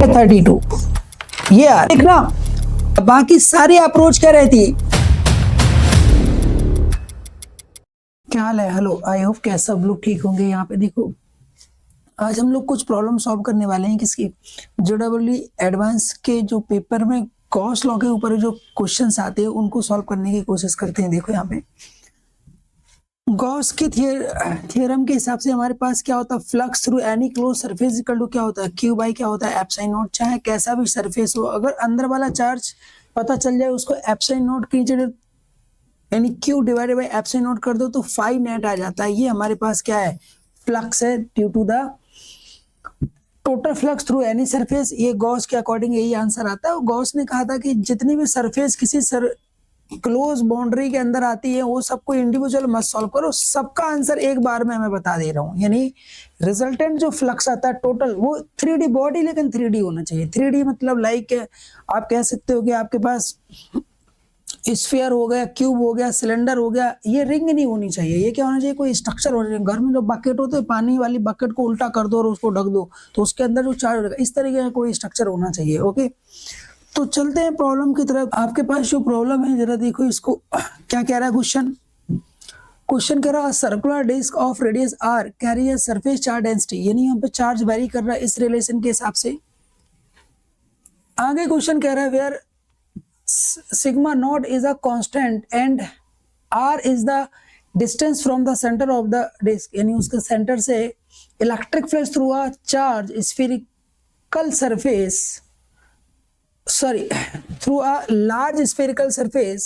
32 ये यार देखना, बाकी सारी अप्रोच क्या रहती है। क्या हाल है, हेलो, आई होप क्या सब लोग ठीक होंगे। यहाँ पे देखो, आज हम लोग कुछ प्रॉब्लम सॉल्व करने वाले हैं किसकी, जेडब्ल्यू एडवांस के जो पेपर में गॉस लॉ के ऊपर जो क्वेश्चंस आते हैं उनको सॉल्व करने की कोशिश करते हैं। देखो यहाँ पे गॉस की थ्योरम के हिसाब से हमारे पास क्या होता है, flux through any close surface equal to क्या होता है, क्यू बाई क्या होता है, एप्सिलॉन नॉट। चाहे कैसा भी सरफेस हो, अगर अंदर वाला चार्ज पता चल जाए उसको एप्सिलॉन नॉट की जगह यानी Q divided by epsilon not कर दो तो 5 नेट आ जाता है। ये हमारे पास क्या है, फ्लक्स है due to the total flux through any surface. ये गॉस के अकॉर्डिंग यही आंसर आता है। गॉस ने कहा था कि जितनी भी सरफेस किसी क्लोज बाउंड्री के अंदर आती है वो सबको इंडिविजुअल मत सॉल्व करो, सबका आंसर एक बार में मैं बता दे रहा हूँ। यानी रिजल्टेंट जो फ्लक्स आता है टोटल वो 3D बॉडी, लेकिन 3D होना चाहिए। 3D मतलब लाइक आप कह सकते हो कि आपके पास स्फीयर हो गया, क्यूब हो गया, सिलेंडर हो गया। ये रिंग नहीं होनी चाहिए, ये क्या होना चाहिए, कोई स्ट्रक्चर होना चाहिए। घर में जो बकेट होते हैं, पानी वाली बकेट को उल्टा कर दो और उसको ढक दो तो उसके अंदर जो चार्ज होगा इस तरीके का कोई स्ट्रक्चर होना चाहिए। ओके, तो चलते हैं प्रॉब्लम की तरफ। आपके पास जो प्रॉब्लम है जरा देखो इसको, क्या कह रहा है क्वेश्चन कह रहा है circular disc of radius R carry a surface charge density, यानी यहाँ पे चार्ज वेरी कर रहा है इस रिलेशन के हिसाब से। आगे क्वेश्चन कह रहा है where sigma naught is a constant and R is the distance from the centre of the disc, यानी उसके सेंटर से electric flux through a charge spherical surface through a large spherical surface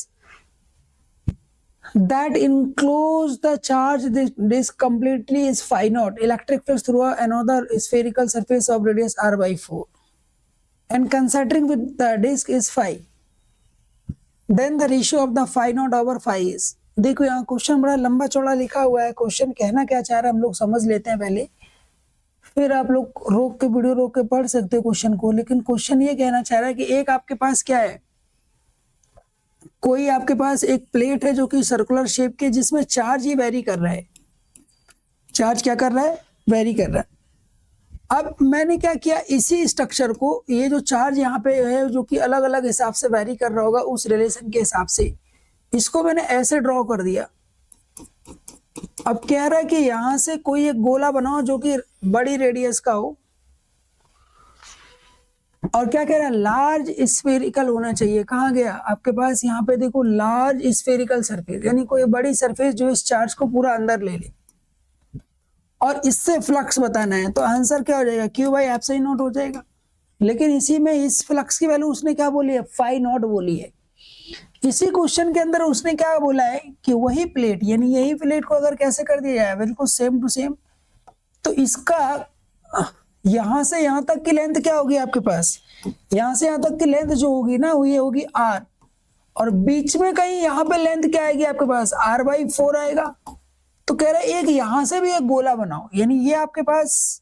that enclose the charge disk completely is phi naught. Electric flux through another spherical surface of radius r by 4 and concentric with the disk is phi. Then the ratio of the phi naught over phi is. देखो यहाँ question बड़ा लंबा चौड़ा लिखा हुआ है। Question कहना क्या चाह रहा है हम लोग समझ लेते हैं पहले, फिर आप लोग रोक के वीडियो रोक के पढ़ सकते हो क्वेश्चन को। लेकिन क्वेश्चन ये कहना चाह रहा है कि एक आपके पास क्या है, कोई आपके पास एक प्लेट है जो कि सर्कुलर शेप के, जिसमें चार्ज ही वेरी कर रहा है। चार्ज क्या कर रहा है, वेरी कर रहा है। अब मैंने क्या किया, इसी स्ट्रक्चर को, ये जो चार्ज यहाँ पे है जो कि अलग अलग हिसाब से वेरी कर रहा होगा उस रिलेशन के हिसाब से, इसको मैंने ऐसे ड्रॉ कर दिया। अब कह रहा है कि यहां से कोई एक गोला बनाओ जो कि बड़ी रेडियस का हो, और क्या कह रहा है, लार्ज स्फेरिकल होना चाहिए। कहाँ गया आपके पास, यहाँ पे देखो लार्ज स्फेरिकल सरफेस, यानी कोई बड़ी सरफेस जो इस चार्ज को पूरा अंदर ले ले, और इससे फ्लक्स बताना है। तो आंसर क्या हो जाएगा, क्यू बाई एप्सिलॉन नॉट हो जाएगा। लेकिन इसी में इस फ्लक्स की वैल्यू उसने क्या बोली है, फाई नॉट बोली है। इसी क्वेश्चन के अंदर उसने क्या बोला है कि वही प्लेट, यानी यही प्लेट को अगर कैसे कर दिया जाए बिल्कुल सेम टू सेम, तो इसका यहां से यहां तक की लेंथ क्या होगी आपके पास, यहां से यहां तक की लेंथ जो होगी ना वो ये होगी आर, और बीच में कहीं यहां पे लेंथ क्या आएगी आपके पास, आर बाई 4 आएगा। तो कह रहे एक यहां से भी एक गोला बनाओ, यानी ये आपके पास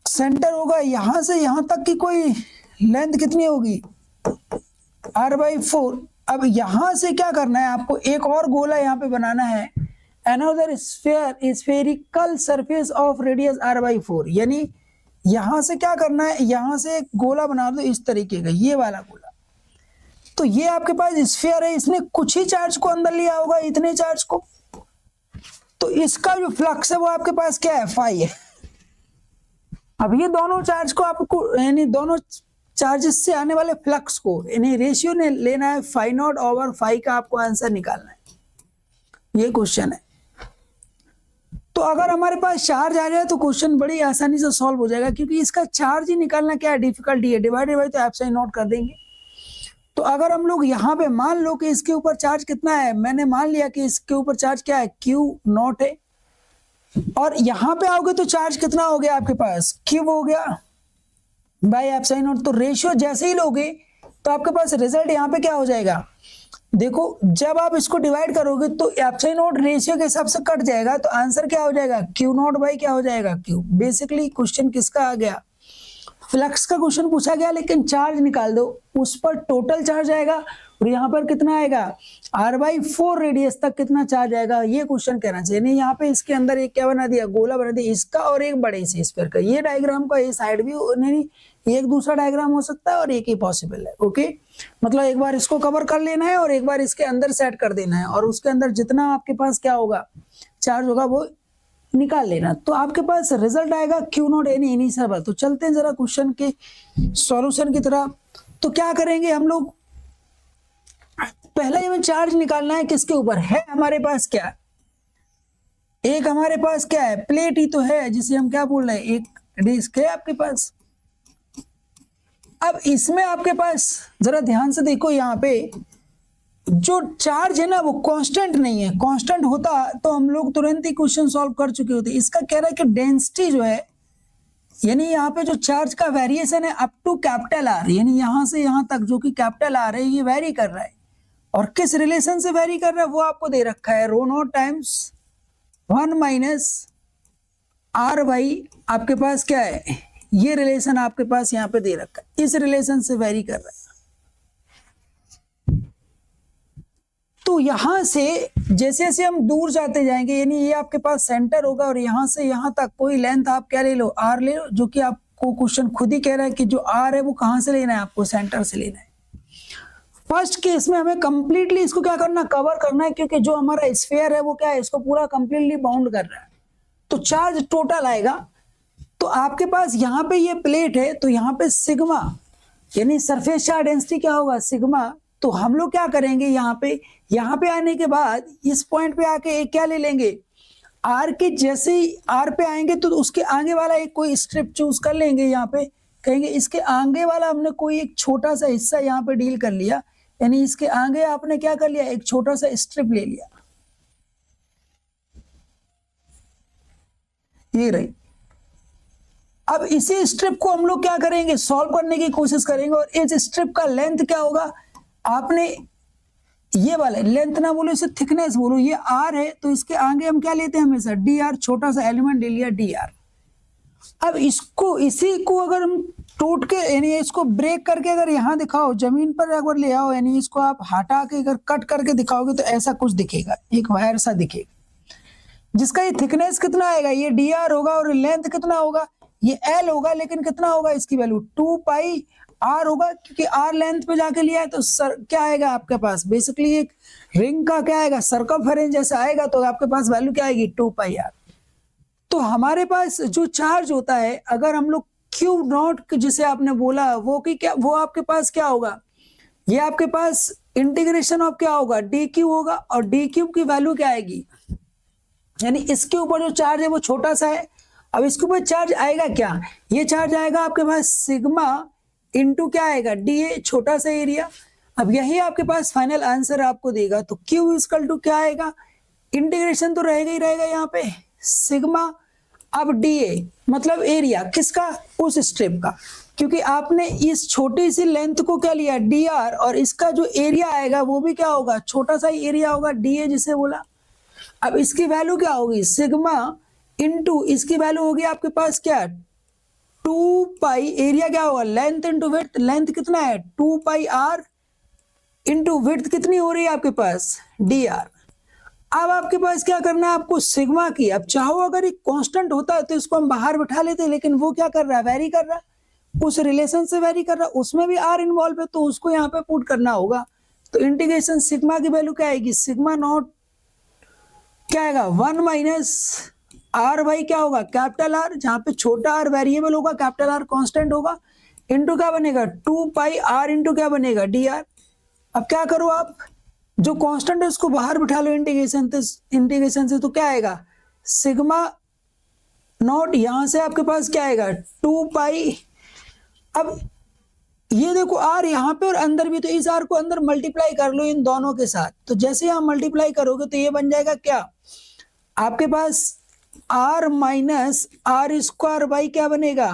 सेंटर होगा, यहां से यहां तक की कोई लेंथ कितनी होगी, आर बाई 4। अब यहां से क्या करना है आपको, एक और गोला यहाँ पे बनाना है, another spherical surface of radius r by 4, यानी यहां से क्या करना है, यहां से एक गोला बना दो इस तरीके का, ये वाला गोला। तो ये आपके पास स्फीयर है, इसने कुछ ही चार्ज को अंदर लिया होगा, इतने चार्ज को, तो इसका जो फ्लक्स है वो आपके पास क्या है, फाई है। अब ये दोनों चार्ज को आपको, यानी दोनों चार्जेस से आने वाले फ्लक्स को, यानी रेशियो ने लेना है, फाई नॉट ओवर फाई का आपको आंसर निकालना है। ये क्वेश्चन है। तो अगर हमारे पास चार्ज आ जाए तो क्वेश्चन बड़ी आसानी से सॉल्व हो जाएगा, क्योंकि इसका चार्ज ही निकालना क्या है, डिफिकल्टी है। डिवाइडेड बाय तो एप्सिलॉन नॉट कर देंगे। तो अगर हम लोग यहाँ पे मान लो कि इसके ऊपर चार्ज कितना है, मैंने मान लिया कि इसके ऊपर चार्ज क्या है, क्यू नॉट है, और यहाँ पे आओगे तो चार्ज कितना हो गया आपके पास, क्यूब हो गया बाय एप्सिलॉन नॉट। तो रेशियो जैसे ही लोगे तो आपके पास रिजल्ट यहाँ पे क्या हो जाएगा, देखो जब आप इसको डिवाइड करोगे तो एप्सिलॉन नॉट रेशियो के हिसाब से कट जाएगा, तो आंसर क्या हो जाएगा, क्यू नॉट बाई क्या हो जाएगा, क्यू। बेसिकली क्वेश्चन किसका आ गया, फ्लक्स का क्वेश्चन पूछा गया, लेकिन चार्ज निकाल दो, उस पर टोटल चार्ज आएगा और यहाँ पर कितना आएगा r/4 रेडियस तक कितना चार्ज आएगा, ये क्वेश्चन कहना चाहिए। नहीं यहाँ पे इसके अंदर एक क्या बना दिया, गोला बना दिया इसका और एक बड़े से स्फीयर का। ये डायग्राम का ये साइड भी नहीं, एक दूसरा डायग्राम हो सकता है और एक ही पॉसिबल है। ओके, मतलब एक बार इसको कवर कर लेना है और एक बार इसके अंदर सेट कर देना है, और उसके अंदर जितना आपके पास क्या होगा, चार्ज होगा, वो निकाल लेना। तो आपके पास रिजल्ट आएगा Q0 एनी इनिशियल। तो चलते हैं जरा क्वेश्चन के सॉल्यूशन की तरफ। तो क्या करेंगे हम लोग, पहले हमें चार्ज निकालना है किसके ऊपर है, हमारे पास क्या, एक हमारे पास क्या है, प्लेट ही तो है, जिसे हम क्या बोल रहे हैं, एक डिस्क है आपके पास। अब इसमें आपके पास जरा ध्यान से देखो, यहाँ पे जो चार्ज है ना वो कांस्टेंट नहीं है। कांस्टेंट होता तो हम लोग तुरंत ही क्वेश्चन सॉल्व कर चुके होते। इसका कह रहा है कि डेंसिटी जो है, यानी यहाँ पे जो चार्ज का वेरिएशन है अप टू कैपिटल आर, यानी यहां से यहां तक जो कि कैपिटल आर है, ये वेरी कर रहा है। और किस रिलेशन से वेरी कर रहा है वो आपको दे रखा है, ρ0 टाइम्स 1 - r/, आपके पास क्या है, ये रिलेशन आपके पास यहाँ पे दे रखा है, इस रिलेशन से वेरी कर रहा है। तो यहां से जैसे जैसे हम दूर जाते जाएंगे, यानी ये आपके पास सेंटर होगा और यहां से यहां तक कोई लेंथ आप क्या ले लो, r ले लो, जो कि आपको क्वेश्चन खुद ही कह रहा है कि जो r है वो कहां से लेना है, आपको सेंटर से लेना है। फर्स्ट केस में हमें कंप्लीटली इसको क्या करना, कवर करना है, क्योंकि जो हमारा स्फीयर है वो क्या है, इसको पूरा कंप्लीटली बाउंड कर रहा है। तो चार्ज टोटल आएगा, तो आपके पास यहाँ पे ये प्लेट है, तो यहाँ पे सिग्मा यानी सरफेस चार्ज डेंसिटी क्या होगा, सिग्मा। तो हम लोग क्या करेंगे, यहाँ पे आने के बाद इस पॉइंट पे आके एक क्या ले लेंगे, आर के जैसे ही आर पे आएंगे तो उसके आगे वाला एक कोई स्ट्रिप चूज कर लेंगे। यहाँ पे कहेंगे इसके आगे वाला हमने कोई एक छोटा सा हिस्सा यहाँ पे डील कर लिया, यानी इसके आगे आपने क्या कर लिया, एक छोटा सा स्ट्रिप ले लिया, ये रही। अब इसी स्ट्रिप को हम लोग क्या करेंगे, सॉल्व करने की कोशिश करेंगे, और इस स्ट्रिप का लेंथ क्या होगा, आपने ये वाला लेंथ ना बोलो, इसे थिकनेस बोलो, ये r है, तो इसके आगे हम क्या लेते हैं हमेशा, dr, छोटा सा एलिमेंट ले लिया dr। अब इसको, इसी को अगर हम टूट के, यानी इसको ब्रेक करके अगर यहाँ दिखाओ, जमीन पर अगर ले आओ, यानी इसको आप हटा के अगर कट करके दिखाओगे तो ऐसा कुछ दिखेगा, एक वायर सा दिखेगा, जिसका ये थिकनेस कितना आएगा, ये dr होगा, और लेंथ कितना होगा, ये l होगा, लेकिन कितना होगा इसकी वैल्यू 2πr होगा, क्योंकि r लेंथ पे जाके लिया है। तो क्या आएगा आपके पास, बेसिकली एक रिंग का क्या आएगा, सर्कमफेरेंस जैसा आएगा, तो आपके पास वैल्यू क्या आएगी, 2πr। तो हमारे पास जो चार्ज होता है, अगर हम लोग Q0 जिसे आपने बोला, वो कि क्या, वो आपके पास क्या होगा, ये आपके पास इंटीग्रेशन ऑफ क्या होगा, dq होगा, और dq की वैल्यू क्या आएगी, यानी इसके ऊपर जो चार्ज है वो छोटा सा है। अब इसके ऊपर चार्ज आएगा क्या, ये चार्ज आएगा आपके पास सिग्मा इंटू क्या आएगा, dA, छोटा सा एरिया। अब यही आपके पास फाइनल आंसर आपको देगा। तो Q इक्वल टू क्या आएगा, इंटीग्रेशन तो रहेगा ही रहेगा यहाँ पे, सिग्मा, अब dA मतलब एरिया किसका, उस स्ट्रिप का, क्योंकि आपने इस छोटी सी लेंथ को क्या लिया, dr, और इसका जो एरिया आएगा वो भी क्या होगा, छोटा सा ही एरिया होगा, dA जिसे बोला। अब इसकी वैल्यू क्या होगी, सिग्मा इंटू इसकी वैल्यू होगी आपके पास क्या, 2π, एरिया क्या होगा, लेंथ इंटू विड्थ, लेंथ कितना है 2πr इंटू विड्थ कितनी हो रही है आपके पास, dr। अब आपके पास क्या करना है, आपको सिग्मा की, अब चाहो अगर एक कांस्टेंट होता है तो इसको हम बाहर बैठा लेते, लेकिन वो क्या कर रहा है, वेरी कर रहा है, उस रिलेशन से वेरी कर रहा है, उसमें भी r इन्वॉल्व है, तो उसको यहाँ पे पुट करना होगा। तो इंटीग्रेशन सिग्मा की वैल्यू क्या आएगी, सिग्मा नॉट क्या आएगा, 1 - r/, क्या होगा, कैपिटल R, जहां पे छोटा r वेरिएबल होगा, कैपिटल R कांस्टेंट होगा, इंटू क्या बनेगा, 2πr इंटू क्या बनेगा, dr। अब क्या करो आप, जो कांस्टेंट है उसको बाहर बिठा लो इंटीग्रेशन से, तो क्या आएगा, सिग्मा नॉट, यहां से आपके पास क्या आएगा, 2π। अब ये देखो r यहाँ पे और अंदर भी, तो इस r को अंदर मल्टीप्लाई कर लो इन दोनों के साथ। तो जैसे आप मल्टीप्लाई करोगे तो ये बन जाएगा क्या, आपके पास r माइनस r² क्या बनेगा,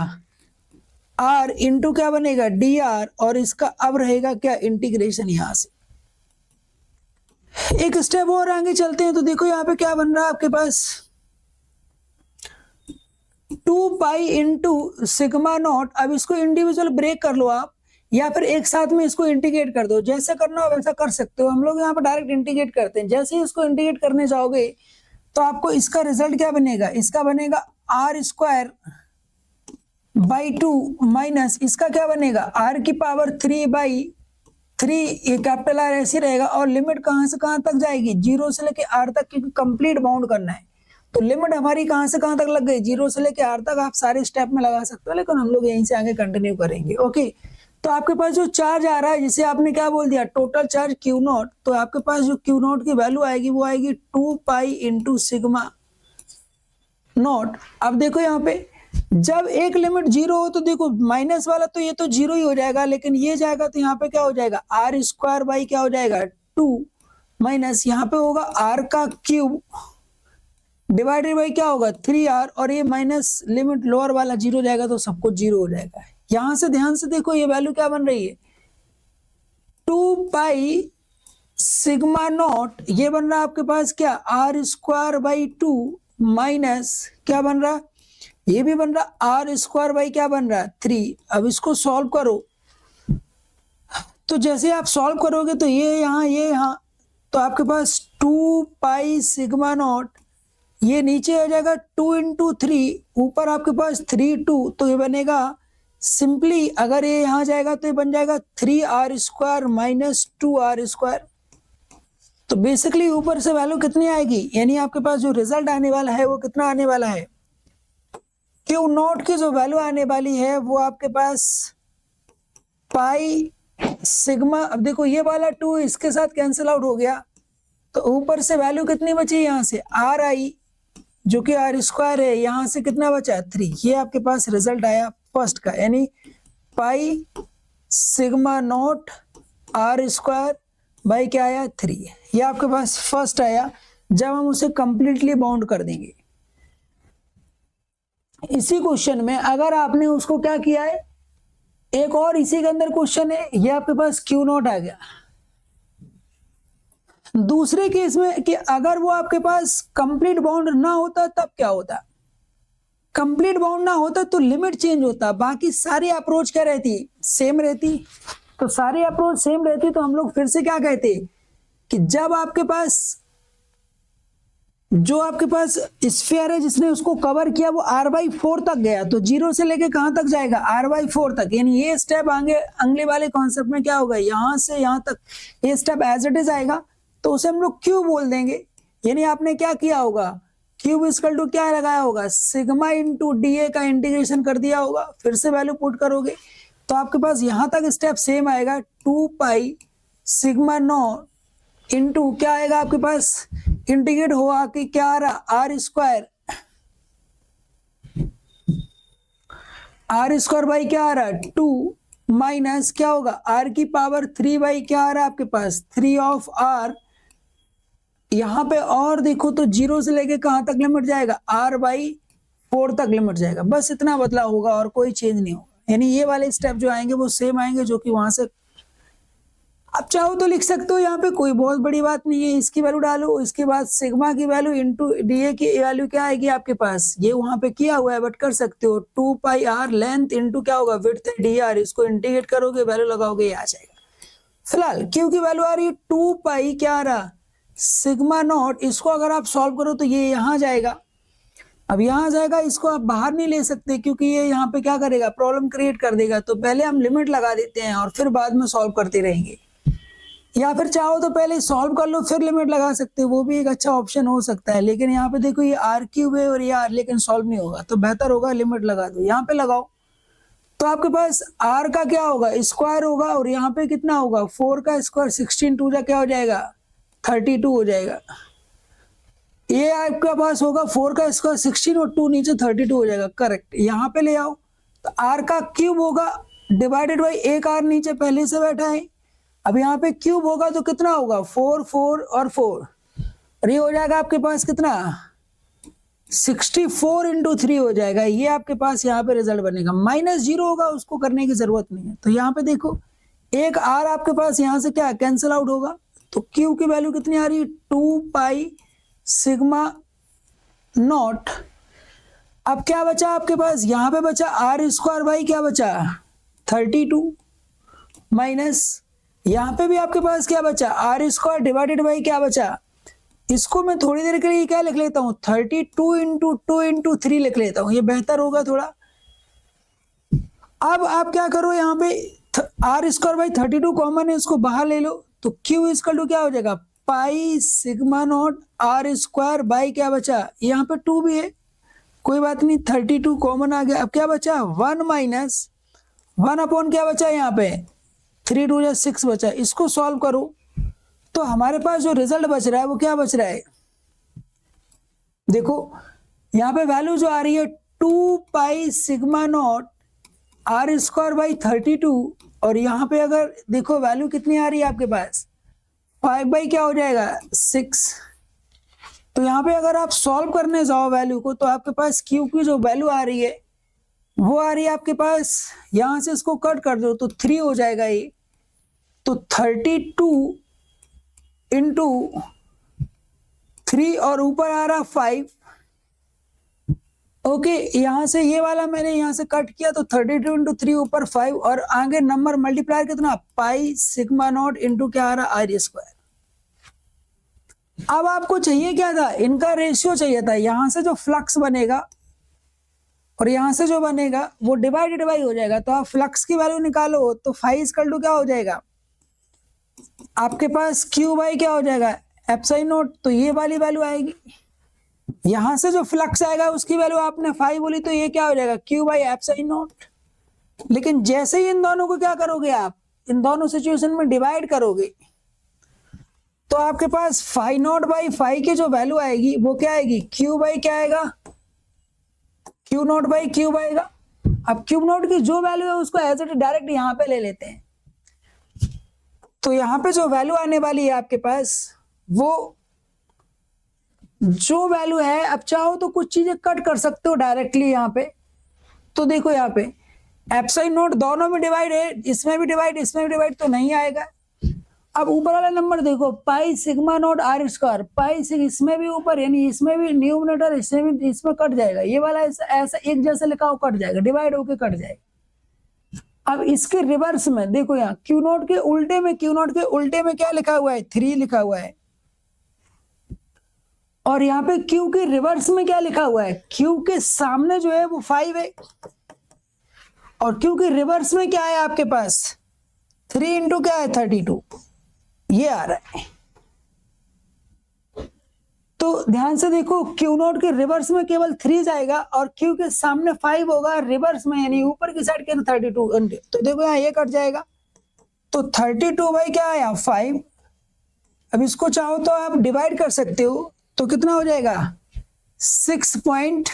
r इंटू क्या बनेगा, dr, और इसका अब रहेगा क्या, इंटीग्रेशन। यहां से एक स्टेप और आगे चलते हैं, तो देखो यहाँ पे क्या बन रहा है आपके पास, 2π इंटू सिग्मा नॉट। अब इसको इंडिविजुअल ब्रेक कर लो आप, या फिर एक साथ में इसको इंटीग्रेट कर दो, जैसे करना हो वैसा कर सकते हो। हम लोग यहाँ पर डायरेक्ट इंटीग्रेट करते हैं। जैसे ही इसको इंटीग्रेट करने जाओगे तो आपको इसका रिजल्ट क्या बनेगा, इसका बनेगा आर स्क्वायर बाई 2 माइनस इसका क्या बनेगा आर की पावर 3/3, ये कैपिटल आर ऐसे रहेगा। और लिमिट कहां से कहां तक जाएगी, 0 से लेके आर तक, क्योंकि कंप्लीट बाउंड करना है। तो लिमिट हमारी कहां से कहां तक लग गई, 0 से लेके आर तक। आप सारे स्टेप में लगा सकते हो, लेकिन हम लोग यहीं से आगे कंटिन्यू करेंगे। ओके, तो आपके पास जो चार्ज आ रहा है, जिसे आपने क्या बोल दिया, टोटल चार्ज क्यू नॉट, तो आपके पास जो क्यू नॉट की वैल्यू आएगी वो आएगी 2 पाई इंटू सिग्मा नॉट। अब देखो यहाँ पे जब एक लिमिट 0 हो तो देखो माइनस वाला तो ये तो 0 ही हो जाएगा, लेकिन ये जाएगा तो यहाँ पे क्या हो जाएगा, आर स्क्वायर बाई क्या हो जाएगा 2 माइनस यहाँ पे होगा आर का क्यूब डिवाइडेड बाई क्या होगा 3r, और ये माइनस लिमिट लोअर वाला 0 जाएगा तो सब कुछ 0 हो जाएगा। यहां से ध्यान से देखो ये वैल्यू क्या बन रही है, 2 पाई सिग्मा नॉट, ये बन रहा है आपके पास क्या आर स्क्वायर बाई 2 माइनस क्या बन रहा, ये भी बन रहा आर स्क्वायर बाई क्या बन रहा 3। अब इसको सॉल्व करो, तो जैसे आप सॉल्व करोगे तो ये यहाँ तो आपके पास 2 पाई सिग्मा नॉट, ये नीचे आ जाएगा 2 इंटू 3, ऊपर आपके पास 3 2, तो ये बनेगा सिंपली, अगर ये यहाँ जाएगा तो ये बन जाएगा 3r square minus 2r square. तो बेसिकली ऊपर से वैल्यू कितनी आएगी, यानी आपके पास जो रिजल्ट आने वाला है वो कितना आने वाला है, क्यू नॉट की जो वैल्यू आने वाली है वो आपके पास पाई सिग्मा। अब देखो ये वाला 2 इसके साथ कैंसिल आउट हो गया, तो ऊपर से वैल्यू कितनी बची, यहाँ से आर आई जो कि आर स्क्वायर है, यहाँ से कितना बचा 3। ये आपके पास रिजल्ट आया फर्स्ट का, यानी pi sigma naught are square by क्या आया 3। ये आपके पास फर्स्ट आया जब हम उसे कंप्लीटली बाउंड कर देंगे। इसी क्वेश्चन में अगर आपने उसको क्या किया है, एक और इसी के अंदर क्वेश्चन है, ये आपके पास क्यू नॉट आ गया। दूसरे केस में कि अगर वो आपके पास कंप्लीट बाउंड ना होता तब क्या होता, कंप्लीट बाउंड ना होता तो लिमिट चेंज होता, बाकी सारी अप्रोच क्या रहती, सेम रहती। तो सारी अप्रोच सेम रहती तो हम लोग फिर से क्या कहते कि जब आपके पास जो आपके पास स्फीयर है जिसने उसको कवर किया वो r/4 तक गया, तो 0 से लेके कहां तक जाएगा r/4 तक, यानी ये स्टेप आगे अगले वाले कॉन्सेप्ट में क्या होगा, यहां से यहां तक ये स्टेप एज इट इज आएगा, तो उसे हम लोग क्यू बोल देंगे। यानी आपने क्या किया होगा, क्यूब इक्वल टू क्या लगाया होगा, सिग्मा इंटू डी का इंटीग्रेशन कर दिया होगा, फिर से वैल्यू पुट करोगे तो आपके पास यहां तक स्टेप सेम आएगा, 2 पाई सिग्मा नॉट इंटू क्या आएगा आपके पास, इंटीग्रेट हुआ कि क्या आ रहा आर स्क्वायर बाई क्या आ रहा 2 माइनस क्या होगा आर की पावर 3 बाई क्या आ रहा है आपके पास 3 ऑफ आर। यहां पे और देखो तो 0 से लेके कहां तक लिमिट जाएगा r/4 तक लिमिट जाएगा, बस इतना बदलाव होगा और कोई चेंज नहीं होगा। यानी ये वाले स्टेप जो आएंगे वो सेम आएंगे जो कि वहां से, आप चाहो तो लिख सकते हो, यहाँ पे कोई बहुत बड़ी बात नहीं है। इसकी वैल्यू डालो, इसके बाद सिग्मा की वैल्यू इंटू डी की वैल्यू क्या आएगी आपके पास, ये वहां पे किया हुआ है बट कर सकते हो 2 पाई आर लेंथ इंटू क्या होगा विड्थ डी आर, इसको इंटीग्रेट करोगे वैल्यू लगाओगे ये आ जाएगा। फिलहाल क्यू की वैल्यू आ रही है 2 पाई क्या आ रहा सिग्मा नॉट, इसको अगर आप सॉल्व करो तो ये यहाँ जाएगा। अब यहाँ जाएगा, इसको आप बाहर नहीं ले सकते क्योंकि ये यहाँ पे क्या करेगा, प्रॉब्लम क्रिएट कर देगा। तो पहले हम लिमिट लगा देते हैं और फिर बाद में सॉल्व करते रहेंगे, या फिर चाहो तो पहले सॉल्व कर लो फिर लिमिट लगा सकते हो, वो भी एक अच्छा ऑप्शन हो सकता है। लेकिन यहाँ पे देखो ये आर क्यूब है और ये आर, लेकिन सॉल्व नहीं होगा, तो बेहतर होगा लिमिट लगा दो। यहाँ पे लगाओ तो आपके पास आर का क्या होगा स्क्वायर होगा, और यहाँ पे कितना होगा 4 का स्क्वायर 16 2 जा क्या हो जाएगा 32 हो जाएगा। ये आपके पास होगा 4 का स्क्वायर 16 और 2 नीचे 32 हो जाएगा, करेक्ट। यहाँ पे ले आओ तो आर का क्यूब होगा डिवाइडेड बाई एक आर नीचे पहले से बैठा है। अब यहाँ पे क्यूब होगा तो कितना होगा 4 4 और 4, और ये हो जाएगा आपके पास कितना 64 इंटू 3 हो जाएगा। ये आपके पास यहाँ पे रिजल्ट बनेगा, -0 होगा, उसको करने की जरूरत नहीं है। तो यहाँ पे देखो एक आर आपके पास यहाँ से क्या कैंसिल आउट होगा, तो क्यू की वैल्यू कितनी आ रही है 2 पाई सिग्मा नॉट। अब क्या बचा आपके पास, यहाँ पे बचा आर स्क्वायर बाई क्या बचा 32, माइनस यहाँ पे भी आपके पास क्या बचा, आर स्क्वायर डिवाइडेड बाई क्या बचा, इसको मैं थोड़ी देर के लिए क्या लिख लेता हूँ, 32 इंटू 2 इंटू 3 लिख लेता हूँ, ये बेहतर होगा थोड़ा। अब आप क्या करो, यहाँ पे आर स्क्वायर बाई 32 कॉमन है, इसको बाहर ले लो, तो क्यू इक्वल टू क्या हो जाएगा, pi sigma naught are square by क्या बचा, यहाँ पे 2 भी है, कोई बात नहीं, 32 कॉमन आ गया। अब क्या बचा, 1 माइनस 1 अपॉन क्या बचा यहाँ पे, 3 2 या 6 बचा। इसको सॉल्व करो तो हमारे पास जो रिजल्ट बच रहा है वो क्या बच रहा है, देखो यहाँ पे वैल्यू जो आ रही है 2 pi sigma naught are square by 32, और यहाँ पे अगर देखो वैल्यू कितनी आ रही है आपके पास, 5 बाई क्या हो जाएगा 6। तो यहाँ पे अगर आप सॉल्व करने जाओ वैल्यू को, तो आपके पास क्यू की जो वैल्यू आ रही है वो आ रही है आपके पास, यहां से इसको कट कर दो तो 3 हो जाएगा ये, तो 32 इंटू 3 और ऊपर आ रहा 5। ओके, यहां से ये वाला मैंने यहां से कट किया, तो 32 इंटू 3 ऊपर 5 और आगे नंबर मल्टीप्लाई कितना, पाई सिग्मा नॉट इंटू क्या आ रहा, आर स्क्वायर। अब आपको चाहिए क्या था, इनका रेशियो चाहिए था, यहां से जो फ्लक्स बनेगा और यहां से जो बनेगा वो डिवाइडेड बाई हो जाएगा, तो आप फ्लक्स की वैल्यू निकालो, तो फाई इक्वल टू क्या हो जाएगा आपके पास, क्यू बाई क्या हो जाएगा, एप्सिलॉन नॉट, तो ये वाली वैल्यू आएगी। यहां से जो फ्लक्स आएगा उसकी वैल्यू आपने 5 बोली, तो ये क्या हो जाएगा, क्यू बाई एप्सिलॉन नॉट। लेकिन जैसे ही इन दोनों को क्या करोगे आप, इन दोनों सिचुएशन में डिवाइड करोगे, तो आपके पास फाई नॉट बाई फाई की जो वैल्यू आएगी वो क्या आएगी, क्यू बाई क्या आएगा, क्यू नॉट बाई क्यूब आएगा। अब क्यूब नॉट की जो वैल्यू है उसको एज इट डायरेक्ट यहाँ पे ले लेते हैं, तो यहाँ पे जो वैल्यू आने वाली है आपके पास, वो जो वैल्यू है, अब चाहो तो कुछ चीजें कट कर सकते हो डायरेक्टली यहाँ पे, तो देखो यहाँ पे एप्सिलॉन नॉट दोनों में डिवाइड है, इसमें भी डिवाइड इसमें भी डिवाइड, तो नहीं आएगा। अब ऊपर वाला नंबर देखो, pi sigma naught are square, pi सिग इसमें भी ऊपर, यानी इसमें भी न्यूमरेटर इसमें भी, इसमें कट जाएगा, ये वाला ऐसा एक जैसा लिखा हो कट जाएगा, डिवाइड होके कट जाएगा। अब इसके रिवर्स में देखो, यहाँ क्यू नॉट के उल्टे में, क्यू नॉट के उल्टे में क्या लिखा हुआ है, 3 लिखा हुआ है, और यहाँ पे क्यू के रिवर्स में क्या लिखा हुआ है, क्यू के सामने जो है वो 5 है, और क्यू के रिवर्स में क्या है आपके पास, 3 इंटू क्या है 32, ये आ रहा है। तो ध्यान से देखो, क्यू नॉट के रिवर्स में केवल 3 जाएगा और क्यू के सामने 5 होगा रिवर्स में, यानी ऊपर की साइड के 32, तो देखो यहाँ ये कट जाएगा, तो 32 बाई क्या आया 5। अब इसको चाहो तो आप डिवाइड कर सकते हो, तो कितना हो जाएगा 6 पॉइंट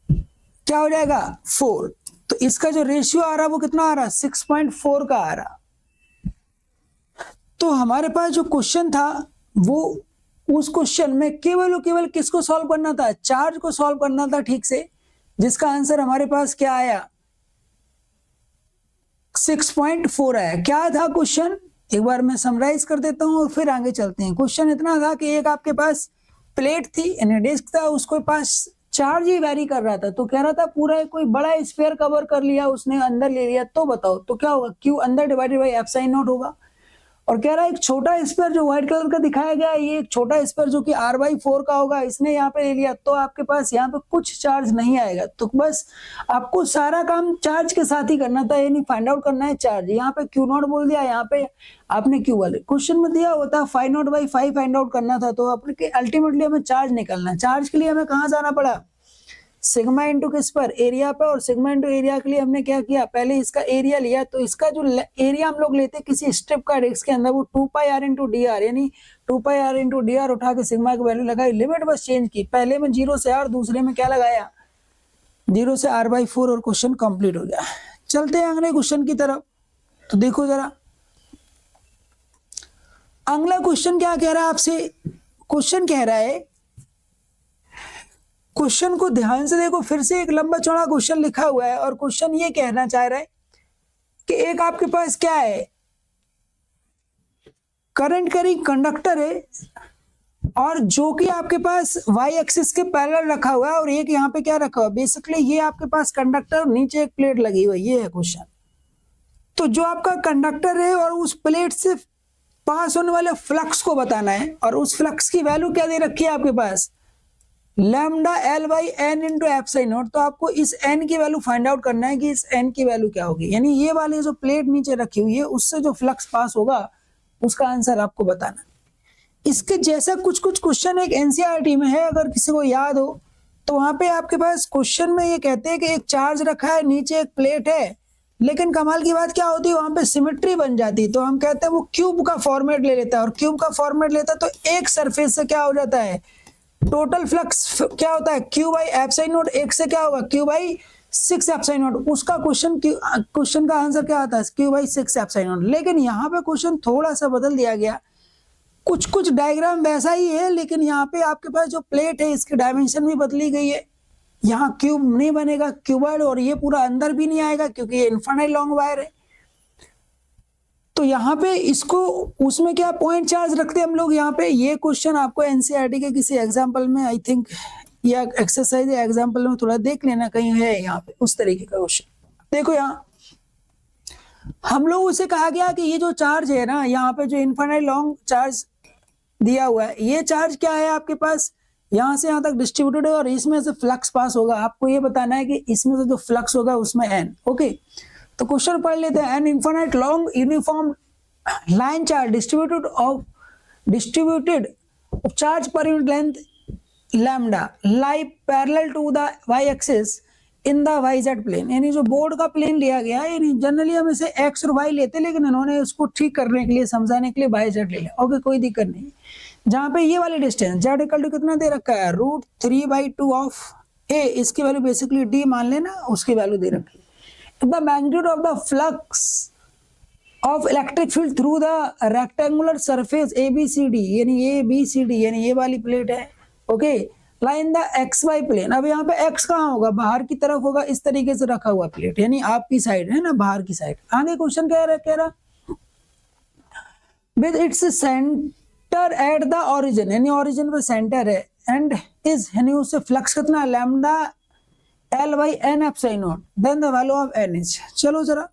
क्या हो जाएगा 4, तो इसका जो रेशियो आ रहा है वो कितना आ रहा है 6.4 का आ रहा। तो हमारे पास जो क्वेश्चन था वो, उस क्वेश्चन में केवल और केवल किसको सॉल्व करना था, चार्ज को सॉल्व करना था ठीक से, जिसका आंसर हमारे पास क्या आया 6.4 आया। क्या था क्वेश्चन, एक बार मैं समराइज कर देता हूं और फिर आगे चलते हैं। क्वेश्चन इतना था कि एक आपके पास प्लेट थी, यानी डिस्क था, उसके पास चार्ज ही वेरी कर रहा था, तो कह रहा था पूरा कोई बड़ा स्फीयर कवर कर लिया उसने, अंदर ले लिया, तो बताओ तो क्या होगा, क्यू अंदर डिवाइडेड बाई एप्सिलॉन नॉट होगा। और कह रहा है एक छोटा स्फीयर जो व्हाइट कलर का दिखाया गया है, ये एक छोटा स्फीयर जो कि r/4 का होगा, इसने यहाँ पे ले लिया, तो आपके पास यहाँ पे कुछ चार्ज नहीं आएगा। तो बस आपको सारा काम चार्ज के साथ ही करना था, यानी फाइंड आउट करना है चार्ज। यहाँ पे क्यू नॉट बोल दिया, यहाँ पे आपने क्यू वाले क्वेश्चन में दिया होता 5 नॉट बाई 5 फाइंड आउट करना था, तो अपने अल्टीमेटली हमें चार्ज निकालना है। चार्ज के लिए हमें कहाँ जाना पड़ा, सिग्मा इंटू किस पर, एरिया पर, और सिग्मा इंटू एरिया के लिए हमने क्या किया, पहले इसका एरिया लिया, तो इसका जो एरिया हम लोग लेते किसी स्ट्रिप का डिस्क के अंदर, वो 2 पाई आर इंटू डी आर, यानी 2 पाई आर इंटू डी आर उठा के सिग्मा की वैल्यू लगाई, लिमिट बस चेंज की, पहले में 0 से r, दूसरे में क्या लगाया 0 से r/4, और क्वेश्चन कंप्लीट हो गया। चलते हैं अगले क्वेश्चन की तरफ। तो देखो जरा अगला क्वेश्चन क्या कह रहा है आपसे, क्वेश्चन कह रहा है, क्वेश्चन को ध्यान से देखो, फिर से एक लंबा चौड़ा क्वेश्चन लिखा हुआ है, और क्वेश्चन ये कहना चाह रहा है कि एक आपके पास क्या है, करंट कैरिंग कंडक्टर है, और जो कि आपके पास y एक्सिस के पैरेलल रखा हुआ है, और एक यहाँ पे क्या रखा हुआ है, बेसिकली ये आपके पास कंडक्टर, नीचे एक प्लेट लगी हुई है, ये है क्वेश्चन। तो जो आपका कंडक्टर है और उस प्लेट से पास होने वाले फ्लक्स को बताना है, और उस फ्लक्स की वैल्यू क्या दे रखी है आपके पास, lambda L by n into epsilon naught. तो आपको इस एन की वैल्यू फाइंड आउट करना है कि इस एन की वैल्यू क्या होगी, यानी ये वाली जो प्लेट नीचे रखी हुई है उससे जो फ्लक्स पास होगा उसका आंसर आपको बताना। इसके जैसा कुछ कुछ क्वेश्चन एक एनसीईआरटी में है, अगर किसी को याद हो तो वहां पे आपके पास क्वेश्चन में ये कहते हैं कि एक चार्ज रखा है, नीचे एक प्लेट है, लेकिन कमाल की बात क्या होती है, वहां पे सिमेट्री बन जाती है। तो हम कहते हैं वो क्यूब का फॉर्मेट ले लेता है, और क्यूब का फॉर्मेट लेता है तो एक सरफेस से क्या हो जाता है, टोटल फ्लक्स क्या होता है, क्यू बाई एप्सिलॉन नॉट, एक से क्या होगा क्यू बाई 6 एप्सिलॉन नॉट। उसका क्वेश्चन का आंसर क्या आता है, क्यू बाई 6 एप्सिलॉन नॉट। लेकिन यहाँ पे क्वेश्चन थोड़ा सा बदल दिया गया, कुछ कुछ डायग्राम वैसा ही है, लेकिन यहाँ पे आपके पास जो प्लेट है इसकी डायमेंशन भी बदली गई है। यहाँ क्यूब नहीं बनेगा, क्यूबॉइड, और ये पूरा अंदर भी नहीं आएगा क्योंकि ये इनफाइनाइट लॉन्ग वायर है। तो यहाँ पे इसको उसमें क्या पॉइंट चार्ज रखते हैं हम लोग यहाँ पे। ये क्वेश्चन आपको एनसीईआरटी के किसी एग्जाम्पल में आई थिंक, या एक्सरसाइज या एग्जाम्पल में थोड़ा देख लेना, कहीं है यहाँ पे उस तरीके का क्वेश्चन। देखो यहाँ हम लोग उसे कहा गया कि ये जो चार्ज है ना, यहाँ पे जो इनफाइनाइट लॉन्ग चार्ज दिया हुआ है, ये चार्ज क्या है आपके पास, यहाँ से यहाँ तक डिस्ट्रीब्यूटेड है, और इसमें से फ्लक्स पास होगा। आपको ये बताना है कि इसमें से जो फ्लक्स होगा उसमें एन। ओके, तो क्वेश्चन पढ़ लेते हैं। An infinite long uniform line charge distributed charge per unit length lambda lie parallel to the Y axis in the Y Z plane. यानी जो बोर्ड का प्लेन लिया गया है, यानी जनरली हम इसे एक्स और वाई लेते हैं, लेकिन इन्होंने इसको ठीक करने के लिए, समझाने के लिए वाई जेड ले लिया। ओके, कोई दिक्कत नहीं। जहां पे ये वाली डिस्टेंस जेड इक्वल टू कितना दे रखा है, √3/2 ऑफ ए, इसकी वैल्यू बेसिकली डी मान लेना, उसकी वैल्यू दे रखी है। The magnitude of the flux of electric field through the rectangular surface ABCD, यानी ABCD, यानी ये वाली प्लेट है। Okay, line the XY plane. अब यहाँ पे x कहाँ होगा, बाहर की तरफ होगा, इस तरीके से रखा हुआ प्लेट, यानी आपकी साइड है ना, बाहर की साइड। आगे क्वेश्चन कह रहा with its centre at the origin, यानी ओरिजिन पे सेंटर है, एंड इज, यानी उससे फ्लक्स कितना, lambda L by N epsilon naught, then the value of N is. चलो जरा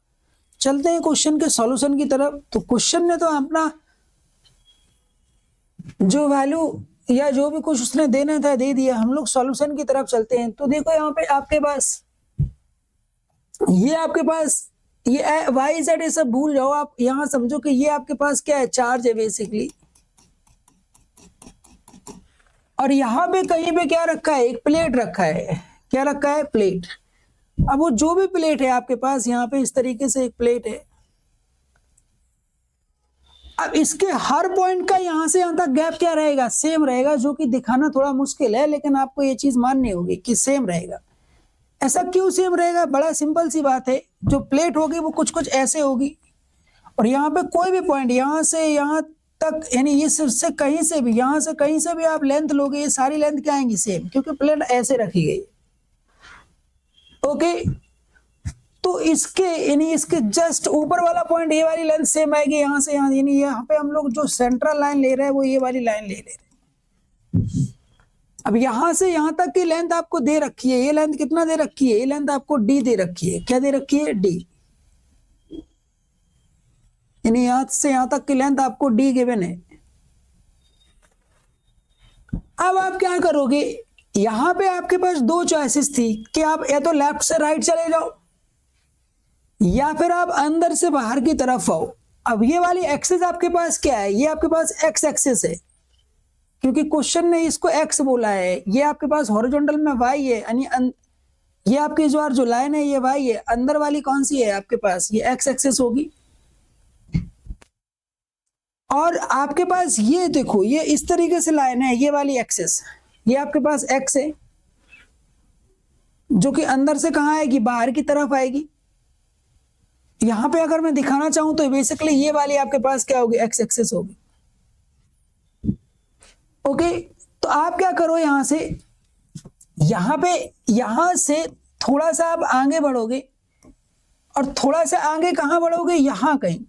चलते हैं क्वेश्चन के सॉल्यूशन की तरफ। तो क्वेश्चन ने तो अपना जो वैल्यू या जो भी कुछ उसने देना था दे दिया, हम लोग सॉल्यूशन की तरफ चलते हैं। तो देखो यहाँ पे आपके पास ये वाई जेड, ये सब भूल जाओ, आप यहाँ समझो कि ये आपके पास क्या है, चार्ज है बेसिकली, और यहाँ पे कहीं पे क्या रखा है, एक प्लेट रखा है। क्या रखा है, प्लेट। अब वो जो भी प्लेट है आपके पास, यहाँ पे इस तरीके से एक प्लेट है। अब इसके हर पॉइंट का यहाँ से यहाँ तक गैप क्या रहेगा, सेम रहेगा, जो कि दिखाना थोड़ा मुश्किल है, लेकिन आपको ये चीज माननी होगी कि सेम रहेगा। ऐसा क्यों सेम रहेगा, बड़ा सिंपल सी बात है। जो प्लेट होगी वो कुछ कुछ ऐसे होगी, और यहाँ पे कोई भी पॉइंट यहाँ से यहाँ तक, यानी ये से कहीं से भी, यहाँ से कहीं से भी आप लेंथ लोगे, ये सारी लेंथ क्या आएंगी, सेम, क्योंकि प्लेट ऐसे रखी गई। ओके, तो इसके यानी इसके जस्ट ऊपर वाला पॉइंट, ये वाली लेंथ सेम आएगी यहाँ से यहाँ, यानी यहाँ पे हम लोग जो सेंट्रल लाइन ले रहे हैं वो ये वाली लाइन ले रहे हैं। अब यहाँ से यहाँ तक की लेंथ आपको दे रखी है, ये लेंथ कितना दे रखी है, ये लेंथ आपको डी दे रखी है। क्या दे रखी है, डी, यानी यहाँ से यहाँ तक की लेंथ आपको डी गिवन है। अब आप क्या करोगे, यहाँ पे आपके पास दो चॉइसेस थी कि आप या तो लेफ्ट से राइट चले जाओ, या फिर आप अंदर से बाहर की तरफ आओ। अब ये वाली एक्सिस आपके पास क्या है, ये आपके पास एक्स एक्सिस है, क्योंकि क्वेश्चन ने इसको एक्स बोला है। ये आपके पास हॉरिजॉन्टल में वाई है, यानी ये आपकी जो लाइन है ये वाई है। अंदर वाली कौन सी है आपके पास, ये एक्स एक्सिस होगी। और आपके पास ये देखो, ये इस तरीके से लाइन है, ये वाली एक्सिस, ये आपके पास एक्स है, जो कि अंदर से कहाँ आएगी, बाहर की तरफ आएगी। यहां पे अगर मैं दिखाना चाहूं तो बेसिकली ये वाली आपके पास क्या होगी, एक्स एक्सिस होगी। ओके, तो आप क्या करो, यहां से थोड़ा सा आप आगे बढ़ोगे, और थोड़ा सा आगे कहां बढ़ोगे, यहां कहीं।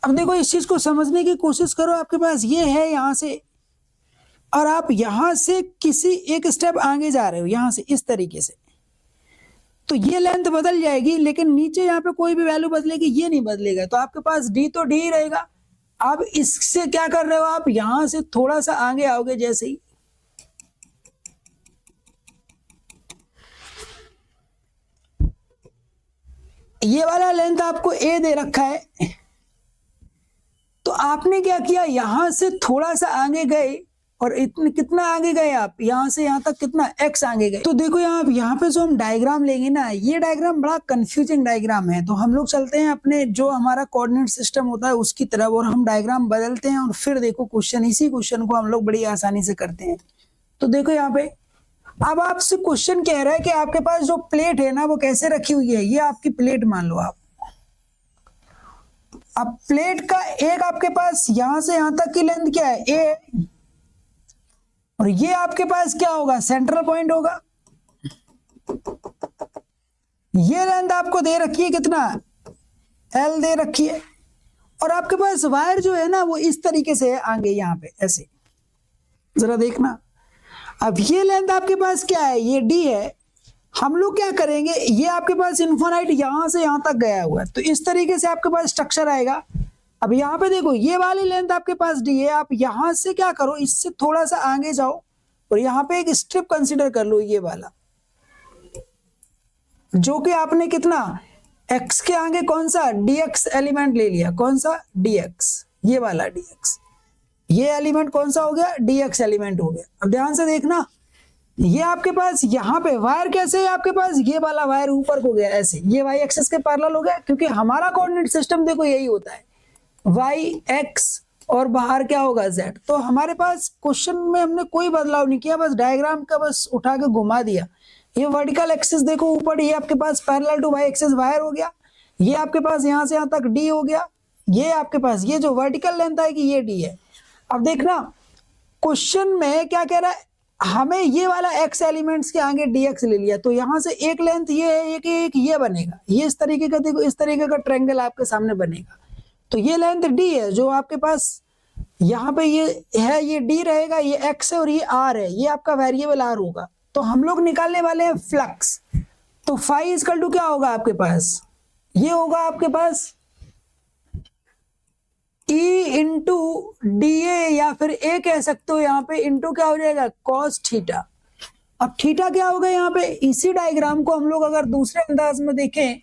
अब देखो इस चीज को समझने की कोशिश करो, आपके पास ये है यहां से, और आप यहां से किसी एक स्टेप आगे जा रहे हो, यहां से इस तरीके से। तो ये लेंथ बदल जाएगी, लेकिन नीचे यहाँ पे कोई भी वैल्यू बदलेगी, ये नहीं बदलेगा। तो आपके पास डी तो डी ही रहेगा। अब इससे क्या कर रहे हो आप, यहां से थोड़ा सा आगे आओगे, जैसे ही ये वाला लेंथ आपको ए दे रखा है, तो आपने क्या किया, यहां से थोड़ा सा आगे गए, और इतने कितना आगे गए आप, यहां से यहां तक कितना x आगे गए। तो देखो यहाँ पे जो हम डायग्राम लेंगे ना, ये डायग्राम बड़ा कंफ्यूजिंग डायग्राम है। तो हम लोग चलते हैं अपने जो हमारा कोऑर्डिनेट सिस्टम होता है उसकी तरफ, और हम डायग्राम बदलते हैं, और फिर देखो क्वेश्चन, इसी क्वेश्चन को हम लोग बड़ी आसानी से करते हैं। तो देखो यहाँ पे अब आपसे क्वेश्चन कह रहा है कि आपके पास जो प्लेट है ना वो कैसे रखी हुई है। ये आपकी प्लेट मान लो आप। अब प्लेट का एक आपके पास यहां से यहां तक की लेंथ क्या है, ए, और ये आपके पास क्या होगा, सेंट्रल पॉइंट होगा। ये लेंथ आपको दे रखी है कितना, एल दे रखी है, और आपके पास वायर जो है ना वो इस तरीके से है आगे, यहां पे ऐसे, जरा देखना। अब ये लेंथ आपके पास क्या है, ये डी है। हम लोग क्या करेंगे, ये आपके पास इन्फिनाइट यहां से यहां तक गया हुआ है, तो इस तरीके से आपके पास स्ट्रक्चर आएगा। अब यहाँ पे देखो ये वाली लेंथ आपके पास डी है, आप यहां से क्या करो, इससे थोड़ा सा आगे जाओ, और यहाँ पे एक स्ट्रिप कंसीडर कर लो, ये वाला, जो कि आपने कितना, x के आगे कौन सा dx एलिमेंट ले लिया, कौन सा dx, ये वाला dx, ये एलिमेंट कौन सा हो गया, dx एलिमेंट हो गया। अब ध्यान से देखना, ये आपके पास यहाँ पे वायर कैसे है, आपके पास ये वाला वायर ऊपर को गया ऐसे, ये y एक्सिस के पैरेलल हो गया, क्योंकि हमारा कोऑर्डिनेट सिस्टम देखो यही होता है, y x और बाहर क्या होगा z। तो हमारे पास क्वेश्चन में हमने कोई बदलाव नहीं किया, बस डायग्राम का बस उठा के घुमा दिया। ये वर्टिकल एक्सिस देखो ऊपर, ये आपके पास पैरेलल टू y एक्सिस वायर हो गया, ये आपके पास यहां से यहां तक d हो गया, ये आपके पास ये जो वर्टिकल लेंथ आएगी ये d है। अब देखना क्वेश्चन में क्या कह रहा है, हमें ये वाला x एलिमेंट्स के आगे dx ले लिया, तो यहां से एक लेंथ ये है, एक ये बनेगा, ये इस तरीके का, देखो इस तरीके का ट्रायंगल आपके सामने बनेगा। तो ये लेंथ d है जो आपके पास यहाँ पे ये है, ये d रहेगा, ये x है और ये r है, ये आपका वेरिएबल r होगा। तो हम लोग निकालने वाले हैं फ्लक्स। तो फाई इक्वल टू क्या होगा आपके पास, ये होगा आपके पास E इंटू डी ए, या फिर ए कह सकते हो यहाँ पे, इंटू क्या हो जाएगा, कॉस थीटा। अब थीटा क्या होगा यहाँ पे, इसी डायग्राम को हम लोग अगर दूसरे अंदाज में देखें,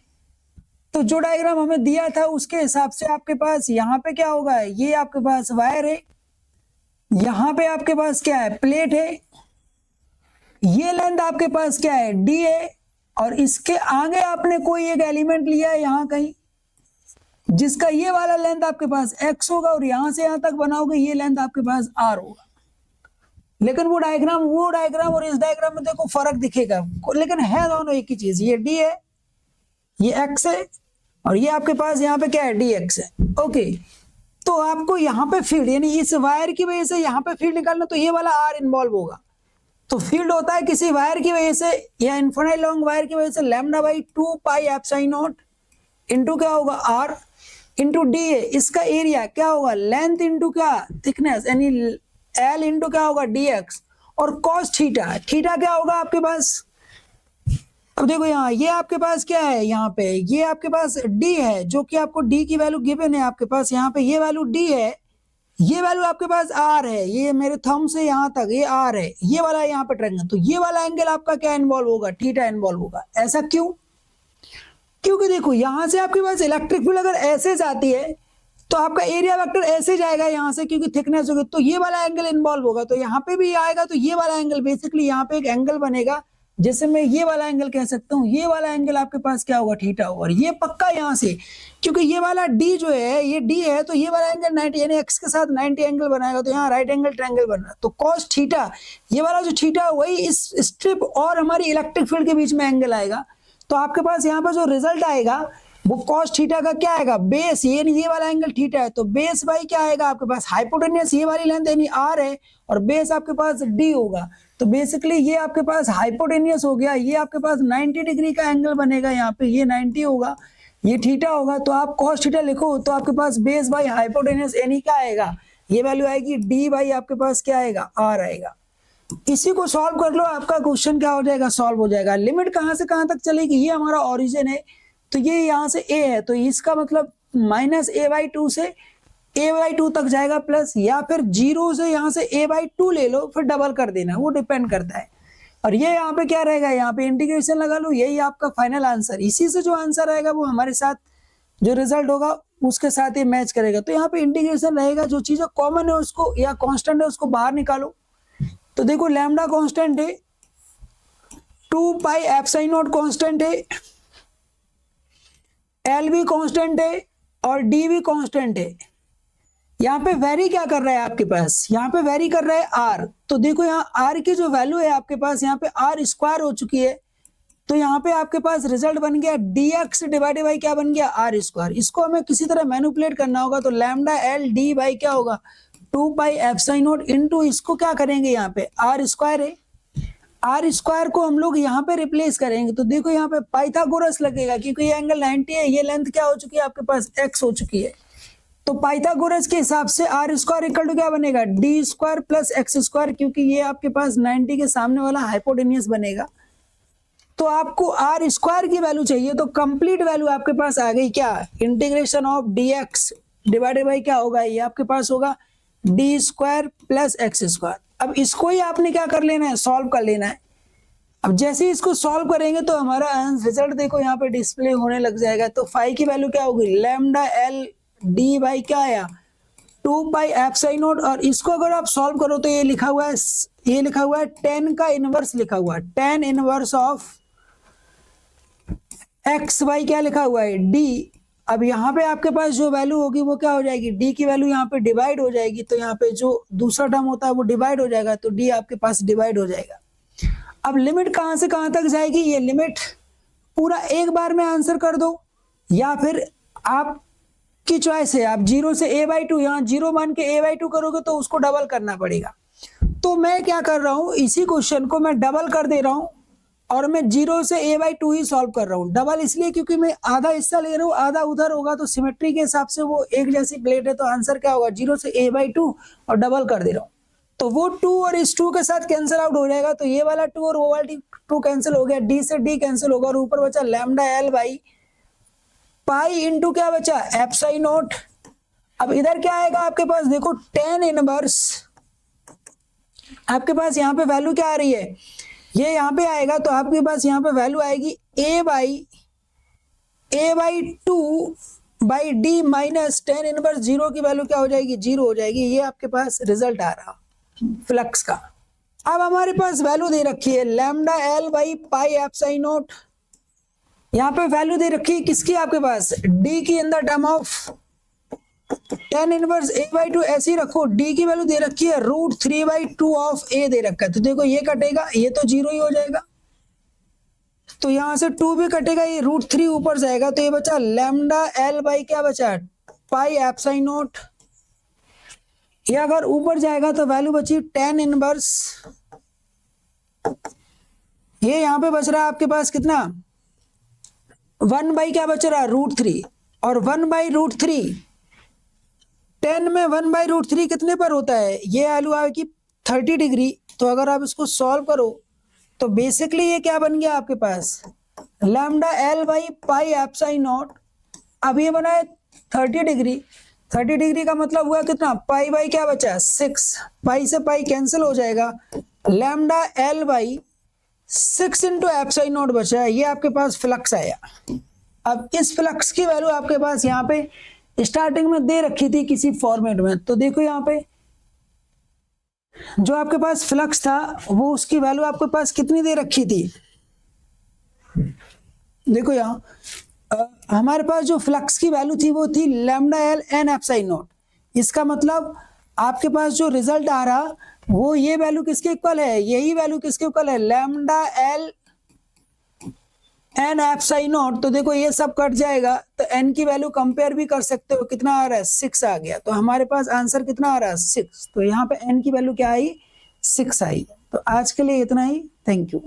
तो जो डायग्राम हमें दिया था उसके हिसाब से आपके पास यहाँ पे क्या होगा, ये आपके पास वायर है, यहाँ पे आपके पास क्या है, प्लेट है, ये लेंथ आपके पास क्या है, डी है, और इसके आगे आपने कोई एक एलिमेंट लिया है यहाँ कहीं, जिसका ये वाला लेंथ आपके पास x होगा, और यहां से यहां तक बनाओगे ये लेंथ आपके पास r होगा। लेकिन वो डायग्राम और इस डायग्राम में देखो फर्क दिखेगा, लेकिन है दोनों एक ही चीज, ये d है, ये x है, और ये आपके पास यहाँ पे क्या है, dx है। ओके, तो आपको यहाँ पे फील्ड, यानी इस वायर की वजह से यहाँ पे फील्ड निकालना, तो ये वाला r इन्वॉल्व होगा। तो फील्ड होता है किसी वायर की वजह से, या इन्फिनाइट लॉन्ग वायर की वजह से, λ/2 पाई एप्सिलॉन नॉट इंटू क्या होगा, r इंटू डी है, इसका एरिया क्या होगा, लेंथ इंटू क्या, थिकनेस, यानी एल इंटू क्या होगा, dx, और cos थीटा, थीटा क्या होगा आपके पास। अब देखो यहाँ ये आपके पास क्या है, यहाँ पे ये आपके पास d है, जो कि आपको d की वैल्यू गिवन है आपके पास, यहाँ पे ये वैल्यू d है, ये वैल्यू आपके पास r है, ये मेरे थंब से यहाँ तक ये r है, ये वाला यहाँ पे ट्रायंगल, तो ये वाला एंगल आपका क्या इन्वॉल्व होगा, थीटा इन्वॉल्व होगा। ऐसा क्यों, क्योंकि देखो यहां से आपके पास इलेक्ट्रिक फील्ड अगर ऐसे जाती है तो आपका एरिया वेक्टर ऐसे जाएगा यहां से, क्योंकि थिकनेस होगी, तो ये वाला एंगल इन्वॉल्व होगा, तो यहाँ पे भी आएगा, तो ये वाला एंगल बेसिकली यहाँ पे एक एंगल बनेगा, जैसे मैं ये वाला एंगल कह सकता हूँ, ये वाला एंगल आपके पास क्या होगा, थीटा होगा। और ये पक्का यहाँ से, क्योंकि ये वाला डी जो है, ये डी है, तो ये वाला एंगल 90, यानी एक्स के साथ 90 एंगल बनाएगा, तो यहाँ राइट एंगल ट्रायंगल बन रहा है। तो कॉस थीटा, ये वाला जो थीटा वही इस स्ट्रिप और हमारी इलेक्ट्रिक फील्ड के बीच में एंगल आएगा। तो आपके पास यहाँ पर जो रिजल्ट आएगा वो कॉस थीटा का क्या आएगा, बेस, ये वाला एंगल थीटा है, तो बेस बाई क्या आएगा आपके पास, हाइपोटेनियस ये वाली लेंथ यानी r है, और बेस आपके पास d होगा। तो बेसिकली ये आपके पास हाइपोटेनियस हो गया, ये आपके पास 90 डिग्री का एंगल बनेगा, यहाँ पे ये 90 होगा, ये थीटा होगा। तो आप कॉस थीटा लिखो तो आपके पास बेस बाई हाइपोटेनियस यानी क्या आएगा, ये वैल्यू आएगी d बाई आपके पास क्या आएगा, r आएगा। इसी को सॉल्व कर लो, आपका क्वेश्चन क्या हो जाएगा, सॉल्व हो जाएगा। लिमिट कहां से कहां तक चलेगी, ये हमारा ओरिजिन है, तो ये यहाँ से a है, तो इसका मतलब -a/2 से a/2 तक जाएगा प्लस, या फिर 0 से यहाँ से a/2 ले लो, फिर डबल कर देना, वो डिपेंड करता है। और ये यहाँ पे क्या रहेगा, यहाँ पे इंटीग्रेशन लगा लो, यही आपका फाइनल आंसर। इसी से जो आंसर आएगा वो हमारे साथ जो रिजल्ट होगा उसके साथ ही मैच करेगा। तो यहाँ पे इंटीग्रेशन रहेगा, जो चीजें कॉमन है उसको या कांस्टेंट है उसको बाहर निकालो। तो देखो लैम्डा कांस्टेंट है, 2 πε0 कांस्टेंट है, एल भी कांस्टेंट है और डी भी कांस्टेंट है। यहाँ पे वेरी क्या कर रहा है आपके पास, यहाँ पे वेरी कर रहा है आर। तो देखो यहाँ आर की जो वैल्यू है आपके पास, यहाँ पे आर स्क्वायर हो चुकी है, तो यहाँ पे आपके पास रिजल्ट बन गया dx डिवाइडेड बाई क्या बन गया, आर स्क्वायर। इसको हमें किसी तरह मैनिपुलेट करना होगा, तो लैम्डा एल डी बाई क्या होगा, 2 πε0 इंटू इसको क्या करेंगे, यहाँ पे आर स्क्वायर है, आर स्क्वायर को हम लोग यहाँ पे रिप्लेस करेंगे। तो देखो यहाँ पे पाइथागोरस लगेगा, क्योंकि ये एंगल 90 है, ये लेंथ क्या हो चुकी है आपके पास, x हो चुकी है। तो पाइथागोरस के हिसाब से आर स्क्वायर इक्वल टू क्या बनेगा, D square plus x square, क्योंकि ये आपके पास 90 के सामने वाला हाइपोटेनियस बनेगा। तो आपको आर स्क्वायर की वैल्यू चाहिए, तो कंप्लीट वैल्यू आपके पास आ गई क्या, integration of dx divided by क्या होगा, ये आपके पास होगा D square plus x square. अब इसको ही आपने क्या कर लेना है, सॉल्व कर लेना है। अब जैसे ही इसको सॉल्व करेंगे तो हमारा रिजल्ट देखो यहाँ पे डिस्प्ले होने लग जाएगा। तो फाई की वैल्यू क्या होगी, लैम्डा एल डी बाई क्या आया, 2 πε0, और इसको अगर आप सॉल्व करो तो ये लिखा हुआ है, ये लिखा हुआ है 10 का इनवर्स लिखा हुआ है, 10 इनवर्स ऑफ एक्स बाई क्या लिखा हुआ है, डी। अब यहाँ पे आपके पास जो वैल्यू होगी वो क्या हो जाएगी, डी की वैल्यू यहाँ पे डिवाइड हो जाएगी, तो यहाँ पे जो दूसरा टर्म होता है वो डिवाइड हो जाएगा, तो डी आपके पास डिवाइड हो जाएगा। अब लिमिट कहां से कहां तक जाएगी, ये लिमिट पूरा एक बार में आंसर कर दो, या फिर आपकी चॉइस है, आप 0 से a/2, यहाँ 0 मान के a/2 करोगे तो उसको डबल करना पड़ेगा। तो मैं क्या कर रहा हूं, इसी क्वेश्चन को मैं डबल कर दे रहा हूं, और मैं 0 से a/2 ही सॉल्व कर रहा हूँ। डबल इसलिए क्योंकि मैं आधा हिस्सा ले रहा हूँ, आधा उधर होगा, तो सिमेट्री के हिसाब से वो एक जैसी प्लेट है, तो आंसर क्या होगा, 0 से a/2 और डबल कर दे रहा हूँ। तो वो 2 और इस 2 के साथ कैंसिल आउट हो जाएगा, तो ये वाला 2 और वो वाला 2 कैंसिल हो गया, डी से डी कैंसिल होगा, और ऊपर बचा lambda L by pi into क्या बचा, एप्साइनोट। अब इधर क्या आएगा आपके पास, देखो 10 इनवर्स, आपके पास यहाँ पे वैल्यू क्या आ रही है, ये यहाँ पे आएगा, तो आपके पास यहाँ पे वैल्यू आएगी a by 2 by D minus 10 inverse 0 की वैल्यू क्या हो जाएगी, 0 हो जाएगी। ये आपके पास रिजल्ट आ रहा फ्लक्स का। अब हमारे पास वैल्यू दे रखी है लैम्डा एल बाई पाई एप्साइनोट, यहाँ पे वैल्यू दे रखी है किसकी, आपके पास डी की, in the term of 10 inverse a/2 ऐसे ही रखो। डी की वैल्यू दे रखी है √3/2 ऑफ a दे रखा है, तो देखो ये कटेगा, ये तो 0 ही हो जाएगा, तो यहां से 2 भी कटेगा, ये √3 ऊपर जाएगा, तो ये बचा लैम्डा एल बाई क्या बचा, पाई एप्साइनोट। ये अगर ऊपर जाएगा तो वैल्यू बची 10 इनवर्स, ये यहां पे बच रहा है आपके पास कितना, 1 बाई क्या बच रहा है, √3, और 1 बाई √3, 10 में 1 बाई √3 कितने पर होता है, ये वैल्यू आएगी 30 डिग्री। तो अगर आप इसको सॉल्व करो तो बेसिकली ये क्या बन गया आपके पास, लैम्डा एल बाई पाई एप्साइनोट। अब ये बना है 30 डिग्री, 30 डिग्री का मतलब हुआ कितना, पाई बाई क्या बचा, 6, पाई से पाई कैंसिल हो जाएगा, लैम्डा एल बाई 6 इंटू एप्साइनोट बचा है, ये आपके पास फ्लक्स आया। अब इस फ्लक्स की वैल्यू आपके पास यहाँ पे स्टार्टिंग में दे रखी थी किसी फॉर्मेट में, तो देखो यहाँ पे जो आपके पास फ्लक्स था वो उसकी वैल्यू आपके पास कितनी दे रखी थी, देखो यहाँ हमारे पास जो फ्लक्स की वैल्यू थी वो थी लैम्डा एल एन एप्साइनोट। इसका मतलब आपके पास जो रिजल्ट आ रहा वो ये वैल्यू किसके इक्वल है, यही वैल्यू किसके इक्वल है, लैम्डा एल एन एप्साइनोट। तो देखो ये सब कट जाएगा, तो एन की वैल्यू कंपेयर भी कर सकते हो, कितना आ रहा है, 6 आ गया, तो हमारे पास आंसर कितना आ रहा है, 6। तो यहाँ पे एन की वैल्यू क्या आई, 6 आई। तो आज के लिए इतना ही, थैंक यू।